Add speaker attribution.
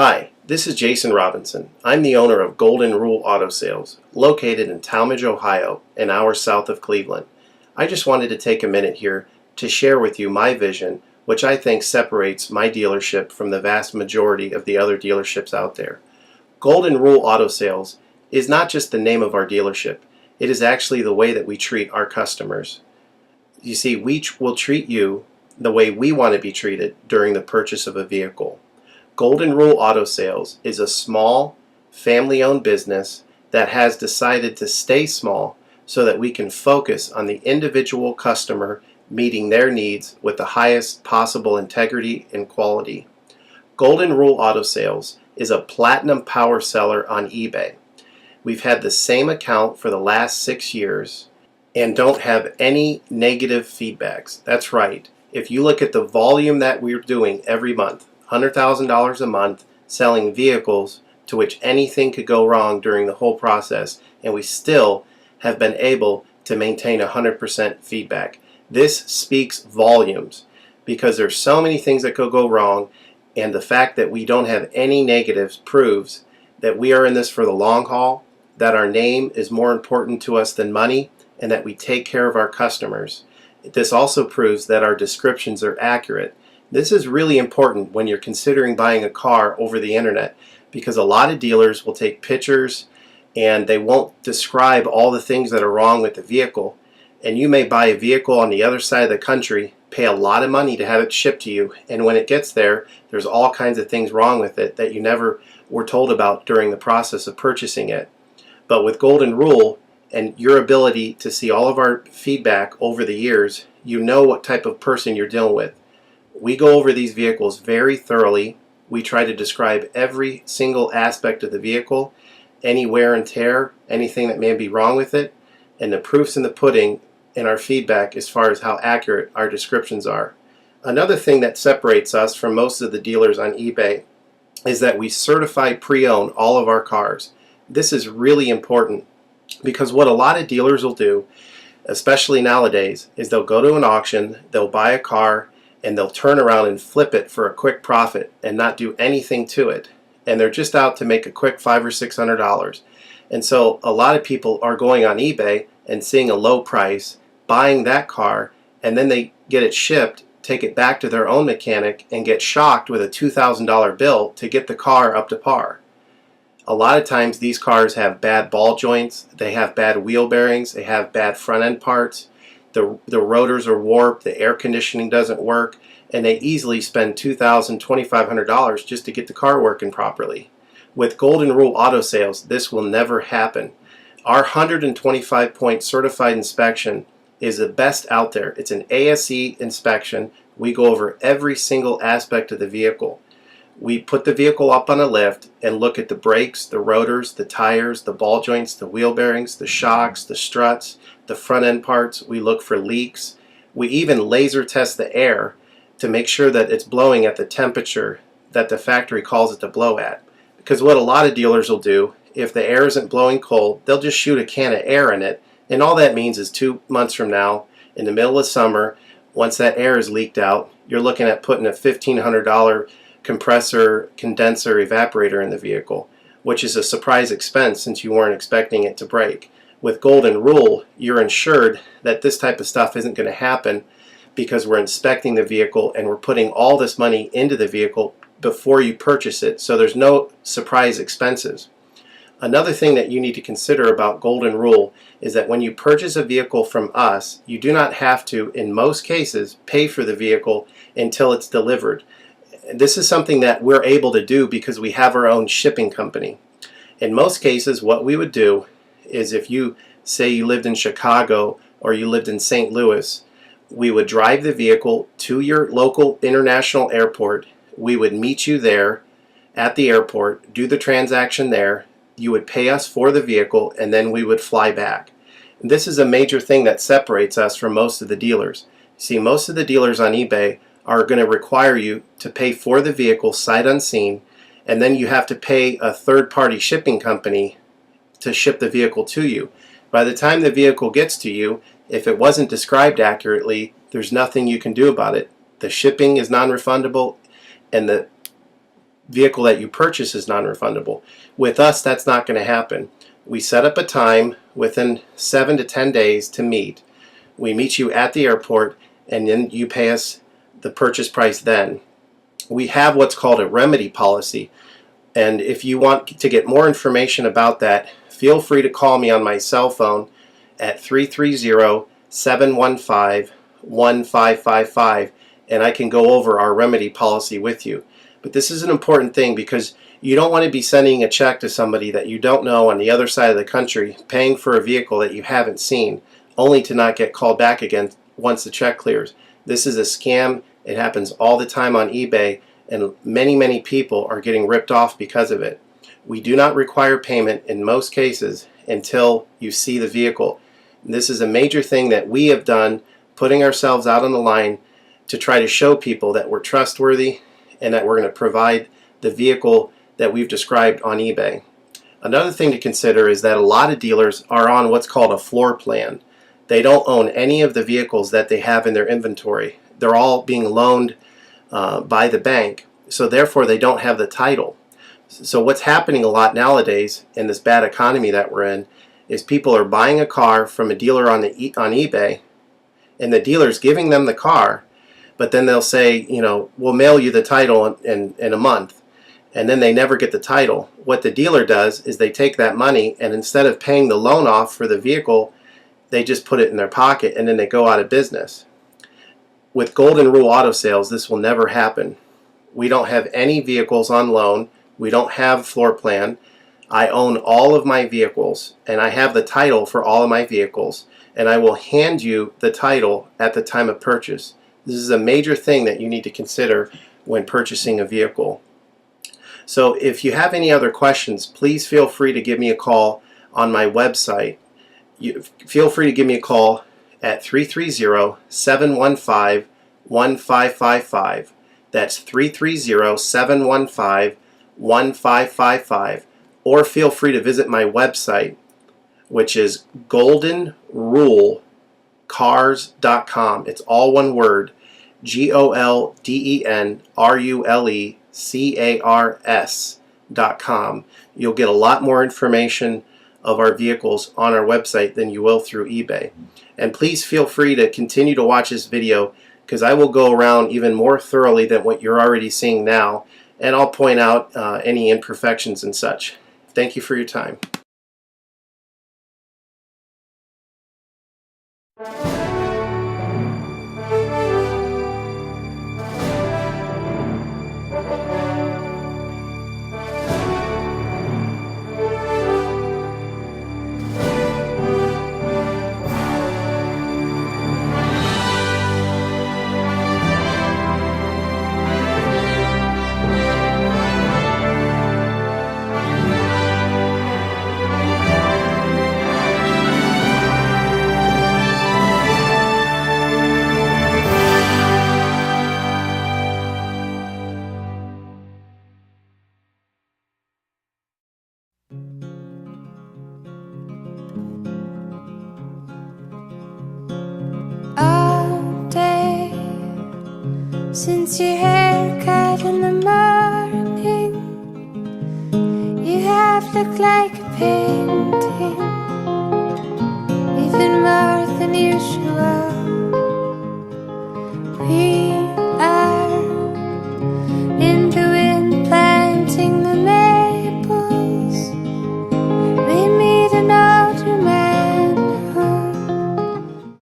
Speaker 1: Hi, this is Jason Robinson. I'm the owner of Golden Rule Auto Sales, located in Tallmadge, Ohio, an hour south of Cleveland. I just wanted to take a minute here to share with you my vision, which I think separates my dealership from the vast majority of the other dealerships out there. Golden Rule Auto Sales is not just the name of our dealership, it is actually the way that we treat our customers. You see, we will treat you the way we want to be treated during the purchase of a vehicle. Golden Rule Auto Sales is a small, family-owned business that has decided to stay small so that we can focus on the individual customer meeting their needs with the highest possible integrity and quality. Golden Rule Auto Sales is a platinum power seller on eBay. We've had the same account for the last 6 years and don't have any negative feedbacks. That's right. If you look at the volume that we're doing every month, $100,000 a month selling vehicles to which anything could go wrong during the whole process, and we still have been able to maintain 100% feedback. This speaks volumes because there's so many things that could go wrong, and the fact that we don't have any negatives proves that we are in this for the long haul, that our name is more important to us than money, and that we take care of our customers. This also proves that our descriptions are accurate. This is really important when you're considering buying a car over the internet, because a lot of dealers will take pictures and they won't describe all the things that are wrong with the vehicle. And you may buy a vehicle on the other side of the country, pay a lot of money to have it shipped to you, and when it gets there, there's all kinds of things wrong with it that you never were told about during the process of purchasing it. But with Golden Rule and your ability to see all of our feedback over the years, you know what type of person you're dealing with. We go over these vehicles very thoroughly. We try to describe every single aspect of the vehicle, any wear and tear, anything that may be wrong with it, and the proof's in the pudding in our feedback as far as how accurate our descriptions are. Another thing that separates us from most of the dealers on eBay is that we certify pre-owned all of our cars. This is really important because what a lot of dealers will do, especially nowadays, is they'll go to an auction, they'll buy a car, and they'll turn around and flip it for a quick profit and not do anything to it. And they're just out to make a quick $500 or $600. And so a lot of people are going on eBay and seeing a low price, buying that car, and then they get it shipped, take it back to their own mechanic, and get shocked with a $2,000 bill to get the car up to par. A lot of times these cars have bad ball joints, they have bad wheel bearings, they have bad front end parts. The rotors are warped, the air conditioning doesn't work, and they easily spend $2,000, $2,500 just to get the car working properly. With Golden Rule Auto Sales, this will never happen. Our 125-point certified inspection is the best out there. It's an ASE inspection. We go over every single aspect of the vehicle. We put the vehicle up on a lift and look at the brakes, the rotors, the tires, the ball joints, the wheel bearings, the shocks, the struts, the front end parts. We look for leaks. We even laser test the air to make sure that it's blowing at the temperature that the factory calls it to blow at. Because what a lot of dealers will do, if the air isn't blowing cold, they'll just shoot a can of air in it, and all that means is 2 months from now, in the middle of summer, once that air is leaked out, you're looking at putting a $1,500 compressor, condenser, evaporator in the vehicle, which is a surprise expense since you weren't expecting it to break. With Golden Rule, you're insured that this type of stuff isn't going to happen because we're inspecting the vehicle and we're putting all this money into the vehicle before you purchase it, so there's no surprise expenses. Another thing that you need to consider about Golden Rule is that when you purchase a vehicle from us, you do not have to, in most cases, pay for the vehicle until it's delivered. This is something that we're able to do because we have our own shipping company. In most cases, what we would do is if you say you lived in Chicago or you lived in St. Louis, we would drive the vehicle to your local international airport. We would meet you there at the airport, do the transaction there. You would pay us for the vehicle, and then we would fly back. And this is a major thing that separates us from most of the dealers. See, most of the dealers on eBay are going to require you to pay for the vehicle sight unseen, and then you have to pay a third-party shipping company to ship the vehicle to you. By the time the vehicle gets to you, if it wasn't described accurately, there's nothing you can do about it. The shipping is non-refundable, and the vehicle that you purchase is non-refundable. With us, that's not going to happen. We set up a time within 7 to 10 days to meet. We meet you at the airport, and then you pay us the purchase price then. We have what's called a remedy policy, and if you want to get more information about that, feel free to call me on my cell phone at 330-715-1555, and I can go over our remedy policy with you. But this is an important thing because you don't want to be sending a check to somebody that you don't know on the other side of the country, paying for a vehicle that you haven't seen, only to not get called back again once the check clears. This is a scam. It happens all the time on eBay, and many people are getting ripped off because of it. We do not require payment in most cases until you see the vehicle. This is a major thing that we have done, putting ourselves out on the line to try to show people that we're trustworthy and that we're going to provide the vehicle that we've described on eBay. Another thing to consider is that a lot of dealers are on what's called a floor plan. They don't own any of the vehicles that they have in their inventory. They're all being loaned by the bank, so therefore they don't have the title. So what's happening a lot nowadays in this bad economy that we're in is people are buying a car from a dealer on eBay, and the dealer's giving them the car, but then they'll say, you know, we'll mail you the title in a month, and then they never get the title. What the dealer does is they take that money, and instead of paying the loan off for the vehicle, they just put it in their pocket, and then they go out of business. With Golden Rule Auto Sales, this will never happen. We don't have any vehicles on loan. We don't have floor plan. I own all of my vehicles, and I have the title for all of my vehicles, and I will hand you the title at the time of purchase. This is a major thing that you need to consider when purchasing a vehicle. So if you have any other questions, please feel free to give me a call on my website. Feel free to give me a call at 330-715-1555. That's 330-715-1555. Or feel free to visit my website, which is goldenrulecars.com. It's all one word, goldenrulecars.com. You'll get a lot more information of our vehicles on our website than you will through eBay. And please feel free to continue to watch this video, because I will go around even more thoroughly than what you're already seeing now, and I'll point out any imperfections and such. Thank you for your time.
Speaker 2: Since your haircut in the morning, you have looked like a painting, even more than usual.